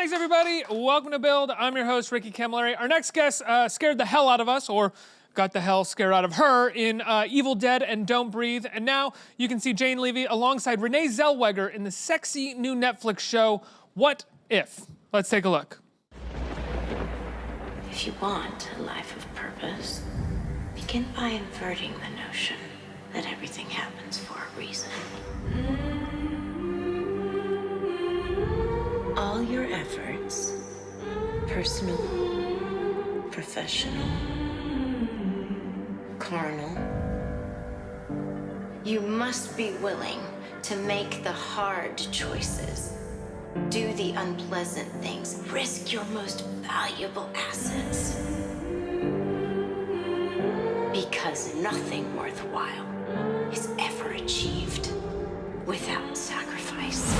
Thanks, everybody. Welcome to Build. I'm your host, Ricky Camilleri. Our next guest scared the hell out of us, or got the hell scared out of her in Evil Dead and Don't Breathe. And now you can see Jane Levy alongside Renee Zellweger in the sexy new Netflix show, What If? Let's take a look. If you want a life of purpose, begin by inverting the notion that everything happens for a reason. All your efforts, personal, professional, carnal, you must be willing to make the hard choices, do the unpleasant things, risk your most valuable assets. Because nothing worthwhile is ever achieved without sacrifice.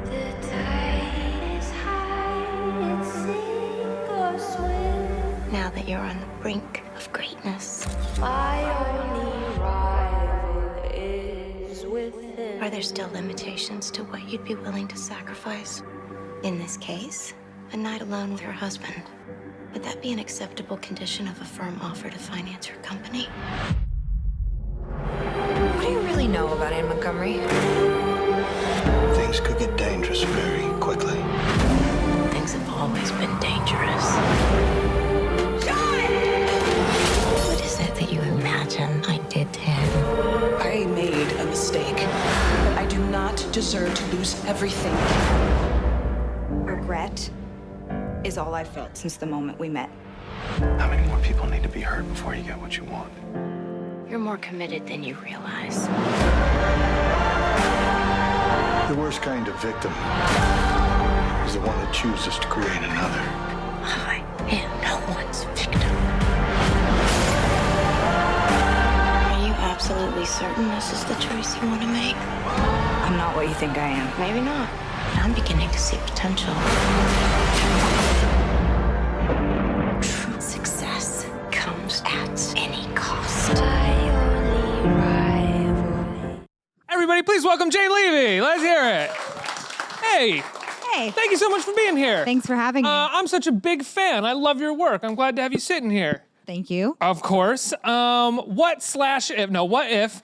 The tide is high, it's sink or swim. Now that you're on the brink of greatness, my only rival is within. Are there still limitations to what you'd be willing to sacrifice? In this case, a night alone with her husband. Would that be an acceptable condition of a firm offer to finance her company? What do you really know about Anne Montgomery? Things could get dangerous very quickly. Things have always been dangerous. What is it that you imagine I did to him? I made a mistake, but I do not deserve to lose everything. Regret is all I've felt since the moment we met. How many more people need to be hurt before you get what you want? You're more committed than you realize. The worst kind of victim is the one that chooses to create another. I am no one's victim. Are you absolutely certain this is the choice you want to make? I'm not what you think I am. Maybe not. But I'm beginning to see potential. True success comes at any cost. Everybody, please welcome Jane Levy. Let's hear it. Hey. Hey. Thank you so much for being here. Thanks for having me. I'm such a big fan. I love your work. I'm glad to have you sitting here. Thank you. Of course. What if,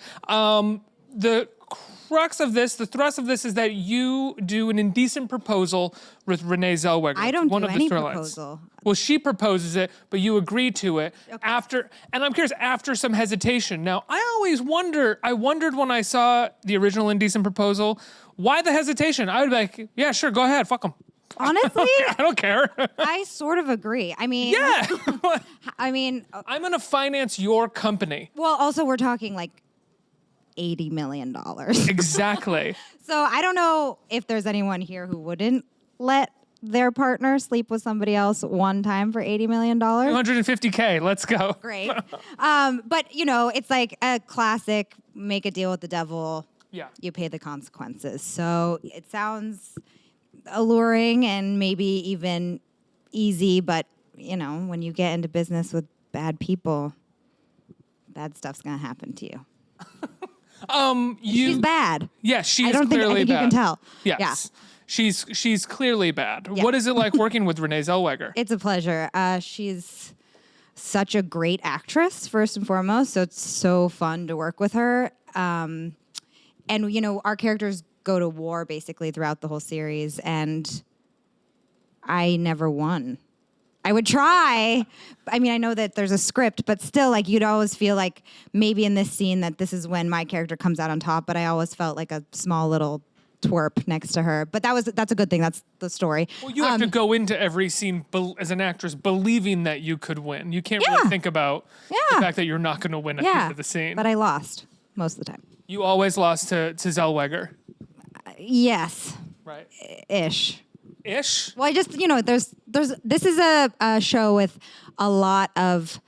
the crux of this, the thrust of this is that you do an indecent proposal with Renee Zellweger. I don't one do of any the storylines. proposal. Well, she proposes it, but you agree to it Okay. after, and I'm curious, after some hesitation. Now, I wondered when I saw the original indecent proposal, why the hesitation? I would be like, yeah, sure, go ahead, fuck him. Honestly, I don't care. I sort of agree. I mean, Yeah. I mean, I'm gonna finance your company. well, also we're talking like $80 million. Exactly. So I don't know if there's anyone here who wouldn't let their partner sleep with somebody else one time for $80 million. 250K, let's go. Great. But you know, it's like a classic make a deal with the devil. Yeah. You pay the consequences. So it sounds alluring and maybe even easy, but you know, when you get into business with bad people, bad stuff's gonna happen to you. She's bad. Yes, she's I don't think clearly you bad. can tell. Yes. Yeah. She's clearly bad. Yeah. What is it like working with Renee Zellweger? It's a pleasure. She's such a great actress, first and foremost. So it's so fun to work with her. And you know, our characters go to war basically throughout the whole series, and I never won. I would try. I mean, I know that there's a script, but still, like, you'd always feel like maybe in this scene that this is when my character comes out on top, but I always felt like a small little twerp next to her. But that's a good thing. That's the story. Well, you have to go into every scene as an actress believing that you could win. You can't really think about the fact that you're not going to win at the end of the scene. But I lost most of the time. You always lost to Zellweger. Yes. Right. Ish. Ish? Well, I just, you know, this is a show with a lot of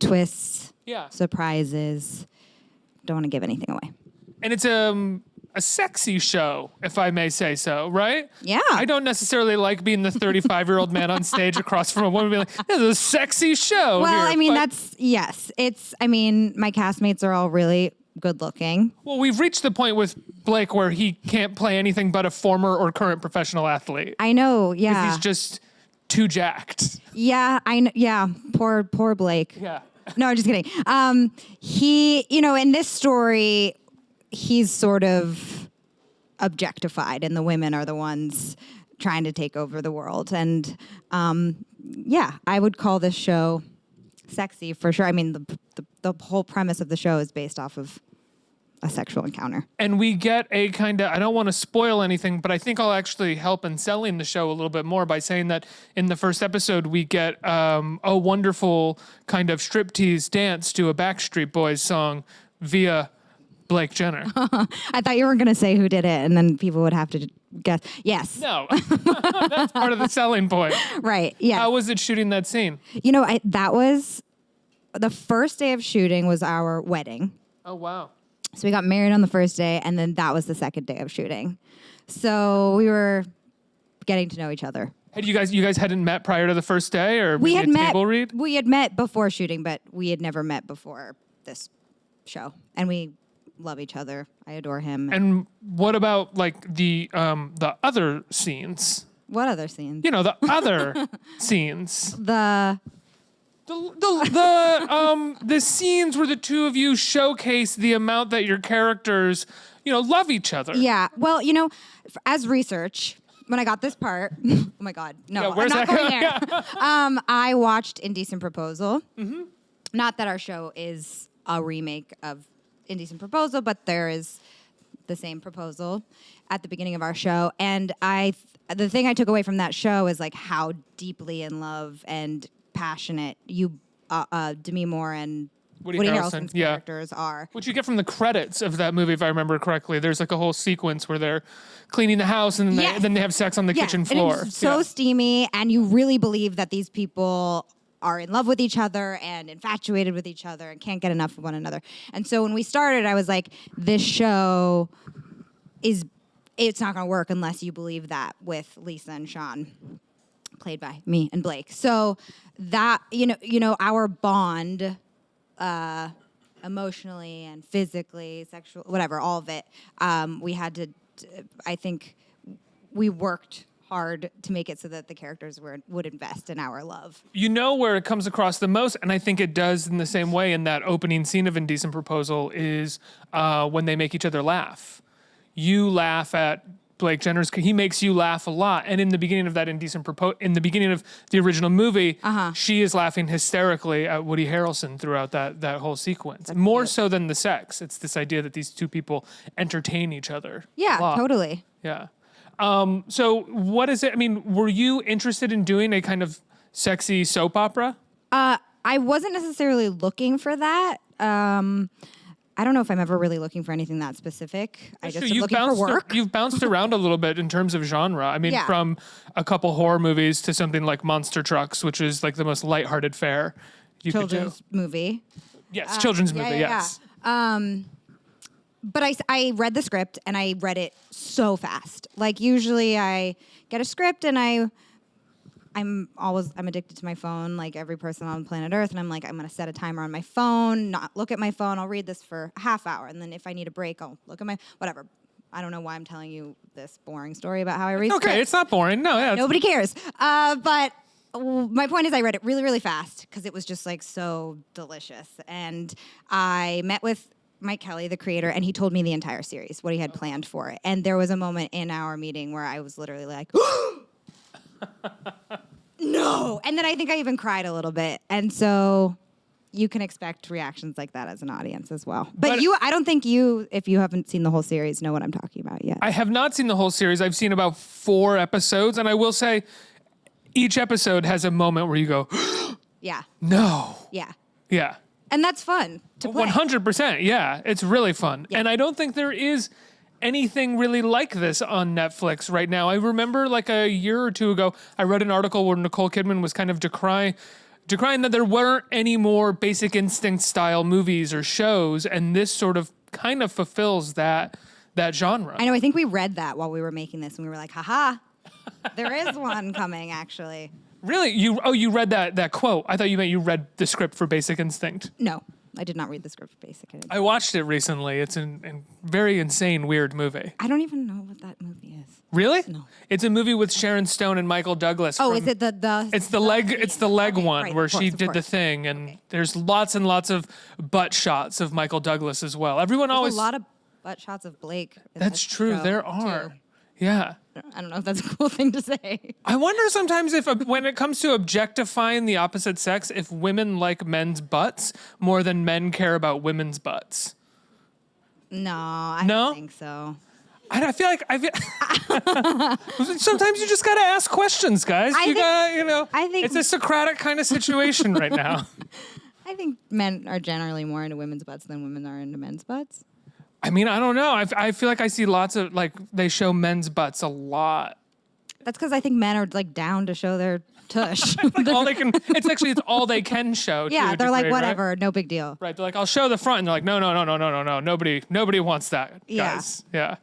twists, surprises. Don't want to give anything away. And it's a sexy show, if I may say so, right? Yeah. I don't necessarily like being the 35-year-old man on stage across from a woman being like, this is a sexy show. Well, here, I mean, but- my castmates are all really good looking. Well, we've reached the point with Blake where he can't play anything but a former or current professional athlete. I know, yeah. He's just too jacked. Yeah, I know. Yeah, poor Blake. Yeah. No, I'm just kidding. He, in this story, he's sort of objectified, and the women are the ones trying to take over the world. And I would call this show sexy for sure. I mean, the whole premise of the show is based off of a sexual encounter. And we get a kind of, I don't want to spoil anything, but I think I'll actually help in selling the show a little bit more by saying that in the first episode, we get a wonderful kind of striptease dance to a Backstreet Boys song via Blake Jenner. I thought you were going to say who did it, and then people would have to guess. Yes. No, that's part of the selling point. Right, yeah. How was it shooting that scene? That was, the first day of shooting was our wedding. Oh, wow. So we got married on the first day, and then that was the second day of shooting. So we were getting to know each other. Had you guys hadn't met prior to the first day, or we had met? Table read? We had met before shooting, but we had never met before this show, and we love each other. I adore him. And what about like the other scenes? What other scenes? The other scenes. The scenes where the two of you showcase the amount that your characters, love each other. Yeah. Well, as research, when I got this part, oh my God, no, Yeah, where's I'm not that going there. Yeah. I watched Indecent Proposal. Mm-hmm. Not that our show is a remake of Indecent Proposal, but there is the same proposal at the beginning of our show. And the thing I took away from that show is like how deeply in love and passionate Demi Moore and Woody Harrelson's characters are. Which you get from the credits of that movie, if I remember correctly. There's like a whole sequence where they're cleaning the house and then they have sex on the kitchen floor. And it's so steamy, and you really believe that these people are in love with each other and infatuated with each other and can't get enough of one another. And so when we started, I was like, this show it's not going to work unless you believe that with Lisa and Sean, played by me and Blake. So that, our bond, emotionally and physically, sexual, whatever, all of it, we had to, I think we worked hard to make it so that the characters would invest in our love. Where it comes across the most, and I think it does in the same way in that opening scene of Indecent Proposal, is when they make each other laugh. You laugh at Blake Jenner's, he makes you laugh a lot. And in the beginning of that in the beginning of the original movie, she is laughing hysterically at Woody Harrelson throughout that whole sequence. That's more cute. So than the sex. It's this idea that these two people entertain each other. Yeah, totally. Yeah. So what is it? I mean, were you interested in doing a kind of sexy soap opera? I wasn't necessarily looking for that. I don't know if I'm ever really looking for anything that specific. I just am looking for work. You've bounced around a little bit in terms of genre. I mean, from a couple horror movies to something like Monster Trucks, which is like the most lighthearted fare you could do. Children's movie. Yes, children's movie, yes. But I read the script, and I read it so fast. Like, usually I get a script, and I'm addicted to my phone, like every person on planet Earth, and I'm like, I'm going to set a timer on my phone, not look at my phone. I'll read this for a half hour, and then if I need a break, I'll look at whatever. I don't know why I'm telling you this boring story about how I read scripts. Okay, it's not boring. No, yeah. Nobody cares. But my point is I read it really, really fast because it was just like so delicious. And I met with Mike Kelly, the creator, and he told me the entire series, what he had planned for it. And there was a moment in our meeting where I was literally like, no. And then I think I even cried a little bit. And so you can expect reactions like that as an audience as well. But I don't think if you haven't seen the whole series, know what I'm talking about yet. I have not seen the whole series. I've seen about 4 episodes. And I will say each episode has a moment where you go, yeah. No. Yeah. Yeah. And that's fun to play. 100%. Yeah. It's really fun. Yeah. And I don't think there is anything really like this on Netflix right now. I remember like a year or two ago, I read an article where Nicole Kidman was kind of decrying that there weren't any more Basic Instinct style movies or shows, and this sort of kind of fulfills that genre. I know. I think we read that while we were making this, and we were like, haha, there is one coming, actually. Really? You read that quote. I thought you meant you read the script for Basic Instinct. No. I did not read the script for Basic. I watched it recently. It's a very insane, weird movie. I don't even know what that movie is. Really? No. It's a movie with Sharon Stone and Michael Douglas. Oh, is it the? It's the leg. It's the leg Okay, one right, where of course, she of did the course. thing, and there's lots and lots of butt shots of Michael Douglas as well. Everyone There's always. a lot of butt shots of Blake. in That's this true. show, There too. are. Yeah. I don't know if that's a cool thing to say. I wonder sometimes if when it comes to objectifying the opposite sex, if women like men's butts more than men care about women's butts. No, I No? don't think so. I feel like sometimes you just gotta ask questions, guys. I think- it's a Socratic kind of situation right now. I think men are generally more into women's butts than women are into men's butts. I mean, I don't know. I feel like I see lots of they show men's butts a lot. That's because I think men are like down to show their tush. All they can. It's all they can show. Yeah, to a they're like, degree, right? whatever, no big deal. Right. They're like, I'll show the front, and they're like, no. Nobody wants that, Yeah. guys. Yeah.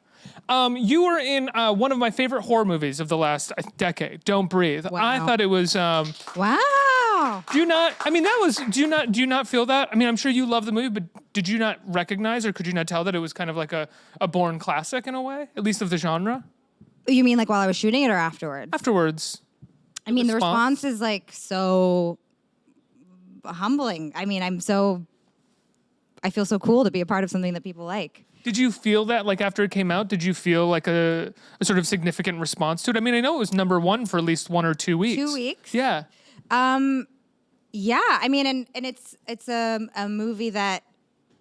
You were in one of my favorite horror movies of the last decade, Don't Breathe. Wow. I thought it was. Wow. Do you not? I mean, that was. Do you not feel that? I mean, I'm sure you love the movie, but did you not recognize or could you not tell that it was kind of like a born classic in a way, at least of the genre? You mean like while I was shooting it or afterwards? Afterwards. I mean, the response? response is like so humbling. I mean, I feel so cool to be a part of something that people like. Did you feel that, like, after it came out, did you feel like a sort of significant response to it? I mean, I know it was #1 for at least 1 or 2 weeks. 2 weeks? Yeah. Yeah, I mean, and it's a movie that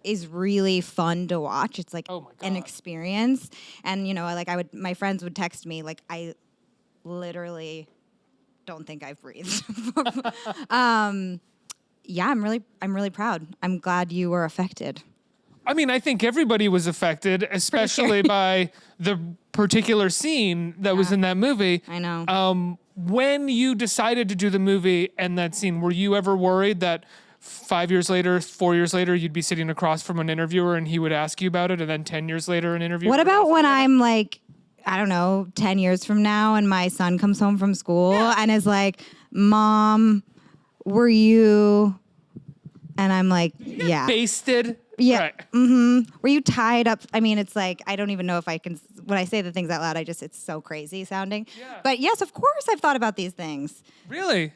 is really fun to watch. It's like Oh my an God. experience, and my friends would text me like, I literally don't think I've breathed. Yeah, I'm really proud. I'm glad you were affected. I mean, I think everybody was affected, especially by the particular scene that was in that movie. I know. When you decided to do the movie and that scene, were you ever worried that 5 years later, 4 years later, you'd be sitting across from an interviewer and he would ask you about it, and then 10 years later, an interviewer What would about ask when you about it? I'm like, I don't know, 10 years from now and my son comes home from school and is like, Mom, were you... And I'm like, yeah. Basted? Yeah. Right. Were you tied up? I mean, it's like, I don't even know if I can, when I say the things out loud, it's so crazy sounding. Yeah. But yes, of course I've thought about these things. Really?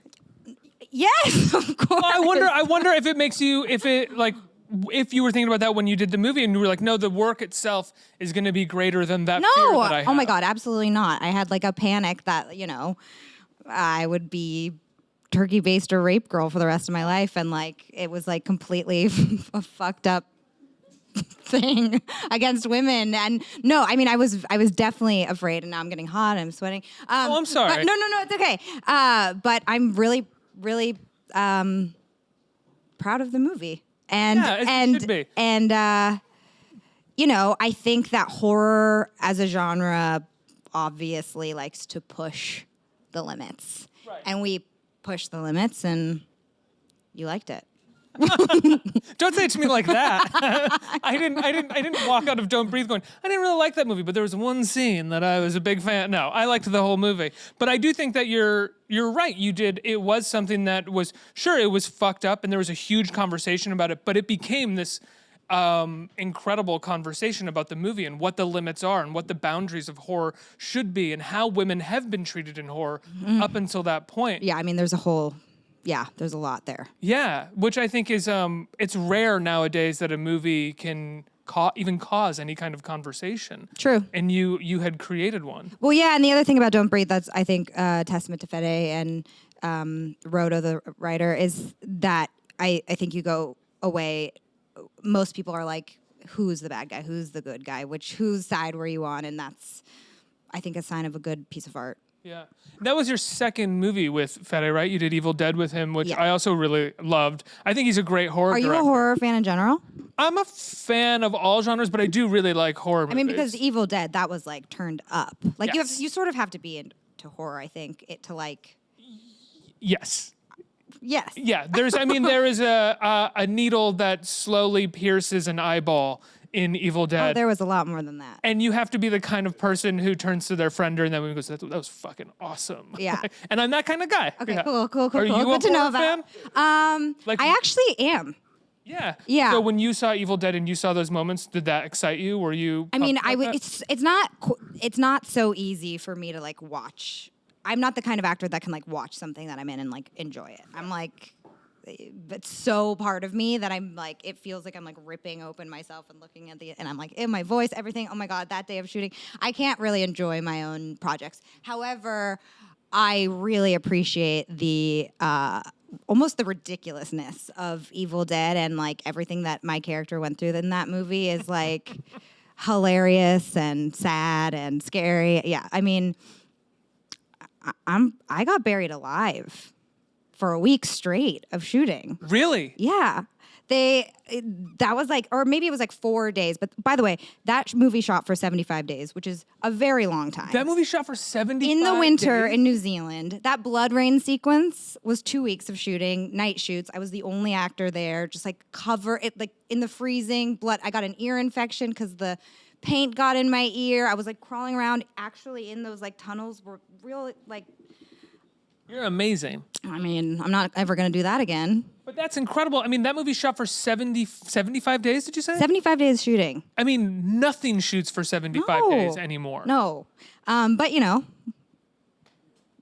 Yes, of course. I wonder if it makes you, if you were thinking about that when you did the movie and you were like, no, the work itself is going to be greater than that fear No, that I have. oh my God, absolutely not. I had like a panic that, I would be turkey based or rape girl for the rest of my life. And like, it was like completely a fucked up thing against women. And no, I mean, I was definitely afraid, and now I'm getting hot and I'm sweating. Oh, I'm sorry. But no, it's okay. But I'm really, really proud of the movie. And, Yeah, as you and, should be. and, I think that horror as a genre obviously likes to push the limits. Right. And we pushed the limits, and you liked it. Don't say it to me like that. I didn't walk out of Don't Breathe going, I didn't really like that movie, but there was one scene that I was a big fan. No, I liked the whole movie. But I do think that you're right. It was something that was, sure, it was fucked up and there was a huge conversation about it, but it became this incredible conversation about the movie and what the limits are and what the boundaries of horror should be and how women have been treated in horror up until that point. Yeah, I mean, there's a lot there. Yeah, which I think is it's rare nowadays that a movie can even cause any kind of conversation. True. And you had created one. Well, yeah, and the other thing about Don't Breathe that's, I think, testament to Fede and Rhoda, the writer, is that I think you go away, most people are like, who's the bad guy? Who's the good guy? Whose side were you on? And that's, I think, a sign of a good piece of art. Yeah. That was your second movie with Fede, right? You did Evil Dead with him, which Yeah. I also really loved. I think he's a great horror Are you director. a horror fan in general? I'm a fan of all genres, but I do really like horror movies. I mean, because Evil Dead, that was like turned up. Like Yes. you sort of have to be into horror, I think, to like. Yes. Yes. Yeah, there is a needle that slowly pierces an eyeball in Evil Dead. Oh, there was a lot more than that. And you have to be the kind of person who turns to their friend during that movie and goes, that was fucking awesome. Yeah. And I'm that kind of guy. Okay, Yeah. cool. Are you Good to a know horror about. fan? Like- I actually am. Yeah. Yeah. So when you saw Evil Dead and you saw those moments, did that excite you? Were you? I mean, pumped I about would. that? It's not so easy for me to like watch. I'm not the kind of actor that can like watch something that I'm in and like enjoy it. I'm like, it's so part of me that I'm like, it feels like I'm like ripping open myself and looking at and I'm like in my voice, everything. Oh my God, that day of shooting, I can't really enjoy my own projects. However, I really appreciate the almost the ridiculousness of Evil Dead, and like everything that my character went through in that movie is like hilarious and sad and scary. Yeah, I mean, I got buried alive for a week straight of shooting. Really? Yeah. That was like, or maybe it was like 4 days. But by the way, that movie shot for 75 days, which is a very long time. That movie shot for 75 in the winter days? in New Zealand. That blood rain sequence was 2 weeks of shooting, night shoots. I was the only actor there, just like cover it, like in the freezing blood. I got an ear infection because the paint got in my ear. I was like crawling around actually in those like tunnels were real like. You're amazing. I mean, I'm not ever going to do that again. But that's incredible. I mean, that movie shot for 75 days, did you say? 75 days shooting. I mean, nothing shoots for 75 No. days anymore. No. But, you know,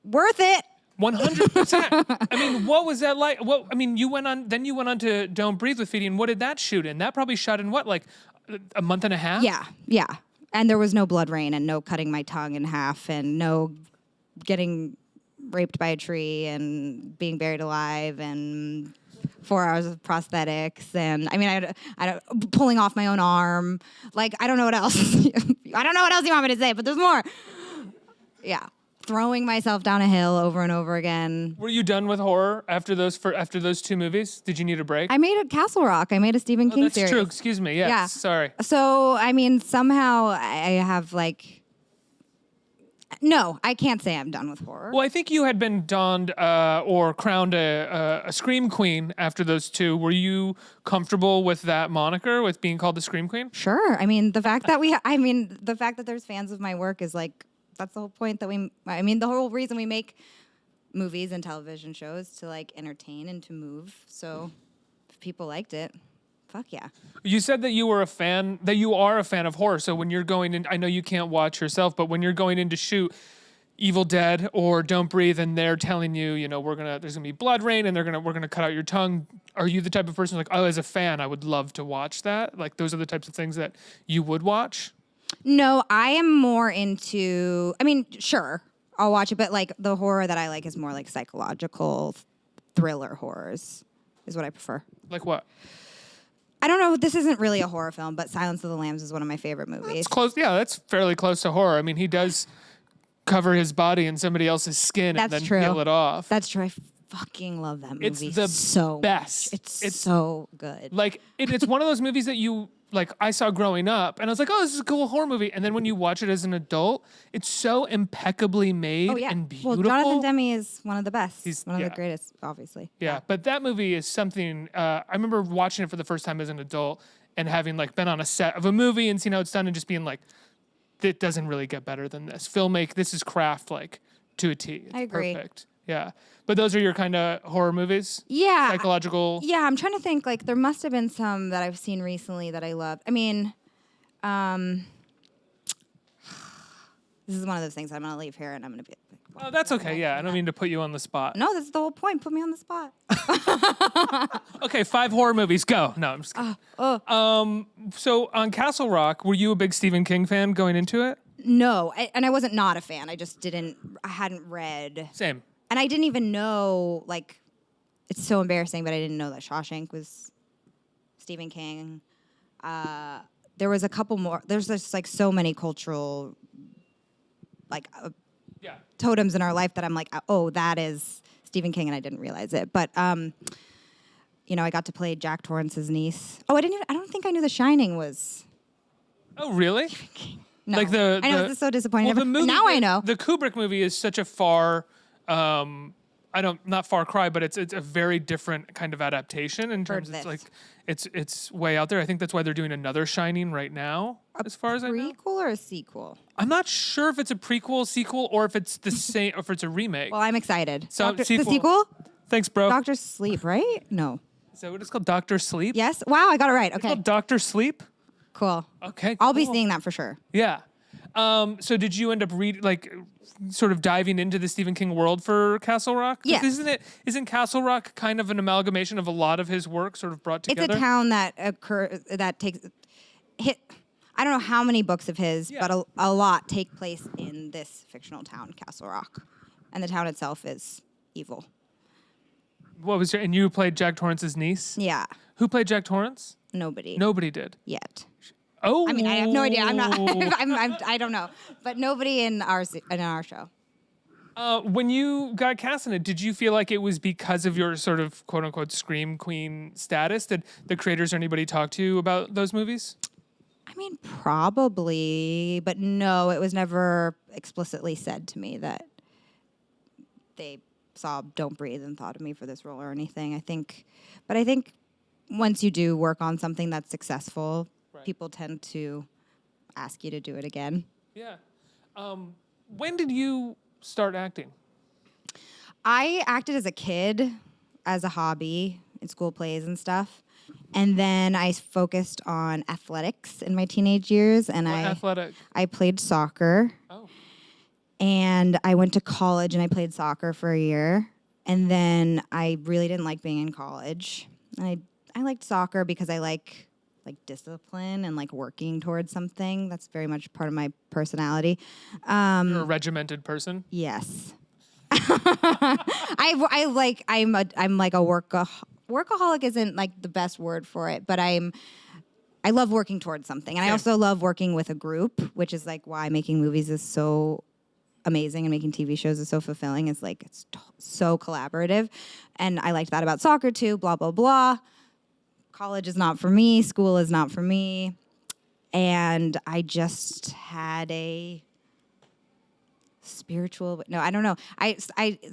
worth it. 100%. I mean, what was that like? Well, I mean, you went on to Don't Breathe with Feedy, and what did that shoot in? That probably shot in what, like a month and a half? Yeah. And there was no blood rain and no cutting my tongue in half and no getting raped by a tree and being buried alive and 4 hours of prosthetics and I mean I pulling off my own arm. Like I don't know what else. I don't know what else you want me to say, but there's more. Yeah. Throwing myself down a hill over and over again. Were you done with horror after those two movies? Did you need a break? I made a Castle Rock. I made a Stephen King that's series. true. Excuse me. Yes. Yeah. Sorry. So, I mean, somehow I have like, no, I can't say I'm done with horror. Well, I think you had been donned or crowned a Scream Queen after those two. Were you comfortable with that moniker, with being called the Scream Queen? Sure. I mean, the fact that the fact that there's fans of my work is like, that's the whole point that the whole reason we make movies and television shows to like entertain and to move. So if people liked it, fuck yeah. You said that you are a fan of horror. So when you're going in, I know you can't watch yourself, but when you're going in to shoot Evil Dead or Don't Breathe, and they're telling you, you know, there's gonna be blood rain, and we're gonna cut out your tongue. Are you the type of person like, oh, as a fan, I would love to watch that? Like those are the types of things that you would watch? No, I am more into, I mean, sure, I'll watch it, but like the horror that I like is more like psychological thriller horrors is what I prefer. Like what? I don't know, this isn't really a horror film, but Silence of the Lambs is one of my favorite movies. It's close. Yeah, that's fairly close to horror. I mean, he does cover his body in somebody else's skin and That's then true. peel it off. That's true. I fucking love that movie. It's the so best. Much. It's so good. Like it's one of those movies that you like. I saw growing up, and I was like, "Oh, this is a cool horror movie." And then when you watch it as an adult, it's so impeccably made and beautiful. Well, Jonathan Demme is one of the best. He's one of the greatest, obviously. Yeah, but that movie is something. I remember watching it for the first time as an adult and having like been on a set of a movie and seen how it's done and just being like, "It doesn't really get better than this." This is craft like to a T. It's I agree. Perfect. Yeah. But those are your kind of horror movies? Yeah. Psychological? Yeah, I'm trying to think. Like, there must have been some that I've seen recently that I loved. I mean, this is one of those things I'm going to leave here and I'm going to be like, Oh, that's okay. Yeah, I don't mean to put you on the spot. no, that's the whole point. Put me on the spot. Okay, 5 horror movies. Go. No, I'm just kidding. So on Castle Rock, were you a big Stephen King fan going into it? No, and I wasn't not a fan. I hadn't read. Same. And I didn't even know, like, it's so embarrassing, but I didn't know that Shawshank was Stephen King. There was a couple more. There's just, like, so many cultural, like, totems in our life that I'm like, oh, that is Stephen King, and I didn't realize it. But, you know, I got to play Jack Torrance's niece. Oh, I don't think I knew The Shining was Oh, really? Stephen King. No. Like I know, this is so disappointing. Well, the movie, now I know. The Kubrick movie is such a far, not Far Cry, but it's a very different kind of adaptation in terms of this. like it's way out there. I think that's why they're doing another Shining right now, as far as I know. Prequel or a sequel? I'm not sure if it's a prequel, sequel, or if it's the same, or if it's a remake. Well, I'm excited. So, The sequel. sequel? Thanks, bro. Doctor Sleep, right? No. Is that what it's called? Dr. Sleep? Yes. Wow, I got it right. It's Okay. called Dr. Sleep? Cool. Okay, I'll be cool. seeing that for sure. Yeah. So did you end up sort of diving into the Stephen King world for Castle Rock? 'Cause Yes. Isn't Castle Rock kind of an amalgamation of a lot of his work sort of brought together? It's a town that I don't know how many books of his, Yeah. but a lot take place in this fictional town, Castle Rock. And the town itself is evil. And you played Jack Torrance's niece? Yeah. Who played Jack Torrance? Nobody. Nobody did. Yet. Oh. I mean, I have no idea. I'm not. I don't know. But nobody in our show. When you got cast in it, did you feel like it was because of your sort of quote unquote scream queen status? Did the creators or anybody talk to you about those movies? I mean, probably, but no, it was never explicitly said to me that they saw Don't Breathe and thought of me for this role or anything. I think once you do work on something that's successful, people tend to ask you to do it again. Yeah. When did you start acting? I acted as a kid, as a hobby in school plays and stuff. And then I focused on athletics in my teenage years. And Athletic? I played soccer. Oh. And I went to college and I played soccer for a year. And then I really didn't like being in college. I liked soccer because I like discipline and like working towards something. That's very much part of my personality. You're a regimented person? Yes. I'm like a workaholic isn't like the best word for it, but I love working towards something. And I also love working with a group, which is like why making movies is so amazing and making TV shows is so fulfilling. It's like it's so collaborative. And I liked that about soccer too, blah, blah, blah. College is not for me. School is not for me. And I just had a spiritual, no, I don't know. I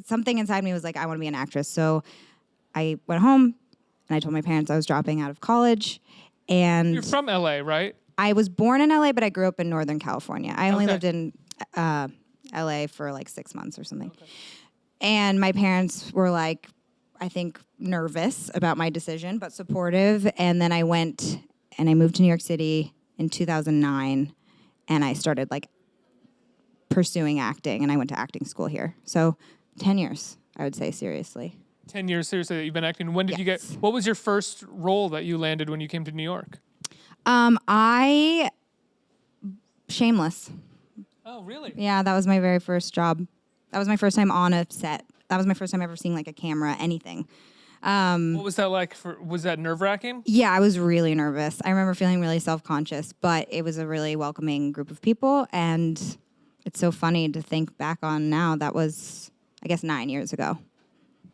something inside me was like, I want to be an actress. So I went home and I told my parents I was dropping out of college. And You're from LA, right? I was born in LA, but I grew up in Northern California. I only Okay. lived in LA for like 6 months or something. Okay. And my parents were like, I think nervous about my decision, but supportive. And then I went and I moved to New York City in 2009 and I started like pursuing acting and I went to acting school here. So 10 years, I would say, seriously. 10 years seriously that you've been acting. When did you what was your first role that you landed when you came to New York? Shameless. Oh, really? Yeah, that was my very first job. That was my first time on a set. That was my first time ever seeing like a camera, anything. What was that like? Was that nerve-wracking? Yeah, I was really nervous. I remember feeling really self-conscious, but it was a really welcoming group of people, and it's so funny to think back on now. That was, I guess, 9 years ago.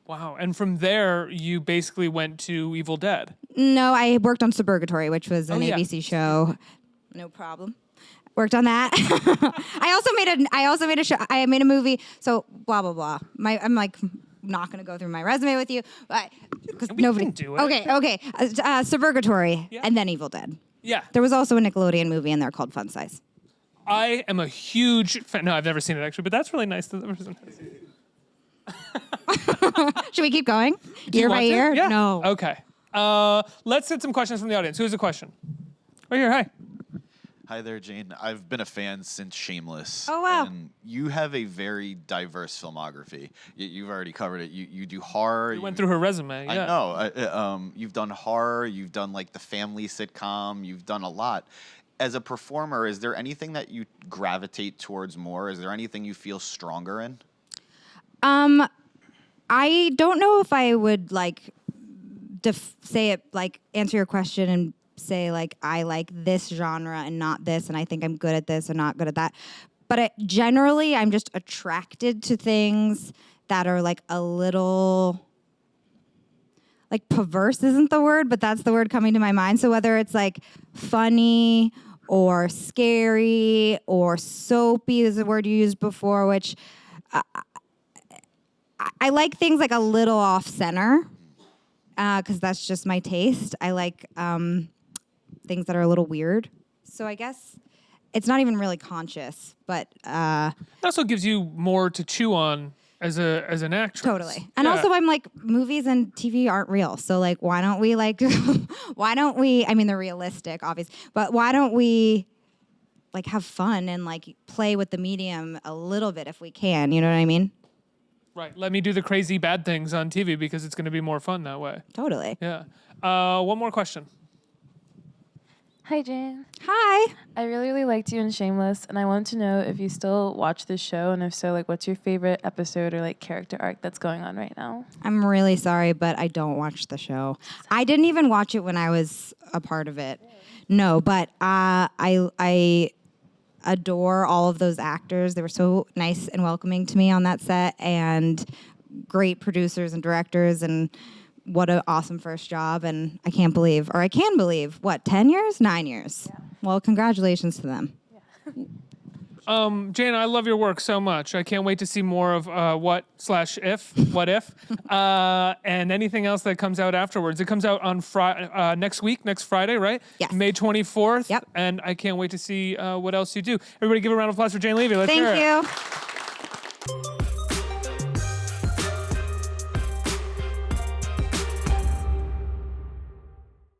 Wow. And from there, you basically went to Evil Dead. No, I worked on Suburgatory, which was an ABC show. No problem. Worked on that. I also made a show. I made a movie. So blah blah blah. I'm like not gonna go through my resume with you, but because nobody can do it. Okay. Suburgatory and then Evil Dead. Yeah. There was also a Nickelodeon movie in there called Fun Size. I am a huge fan. No, I've never seen it actually, but that's really nice. Should we keep going? Do you Year by want to? year? Yeah. No. Okay. Let's get some questions from the audience. Who has a question? Right here. Hi. Hi there, Jane. I've been a fan since Shameless. Oh, wow. And you have a very diverse filmography. You've already covered it. You do horror. You went through her resume. Yeah. I know. You've done horror. You've done like the family sitcom. You've done a lot. As a performer, is there anything that you gravitate towards more? Is there anything you feel stronger in? I don't know if I would like say it like answer your question and say like I like this genre and not this, and I think I'm good at this and not good at that. But generally, I'm just attracted to things that are like a little like perverse isn't the word, but that's the word coming to my mind. So whether it's like funny or scary or soapy is the word you used before, which I like things like a little off center because that's just my taste. I like things that are a little weird. So I guess it's not even really conscious, but It also gives you more to chew on as an actress. Totally. And Yeah. also I'm like, movies and TV aren't real. So like, why don't we I mean, they're realistic, obviously, but why don't we like have fun and like play with the medium a little bit if we can, you know what I mean? Right. Let me do the crazy bad things on TV because it's going to be more fun that way. Totally. Yeah. One more question. Hi, Jane. Hi. I really, really liked you in Shameless, and I wanted to know if you still watch this show, and if so, like, what's your favorite episode or like character arc that's going on right now? I'm really sorry, but I don't watch the show. I didn't even watch it when I was a part of it. No, but I adore all of those actors. They were so nice and welcoming to me on that set, and great producers and directors, and what an awesome first job. And I can believe, what, 10 years? 9 years? Yeah. Well, congratulations to them. Jane, I love your work so much. I can't wait to see more of what if, and anything else that comes out afterwards. It comes out on next Friday, right? Yes. May 24th. Yep. And I can't wait to see what else you do. Everybody give a round of applause for Jane Levy. Let's hear it. Thank you.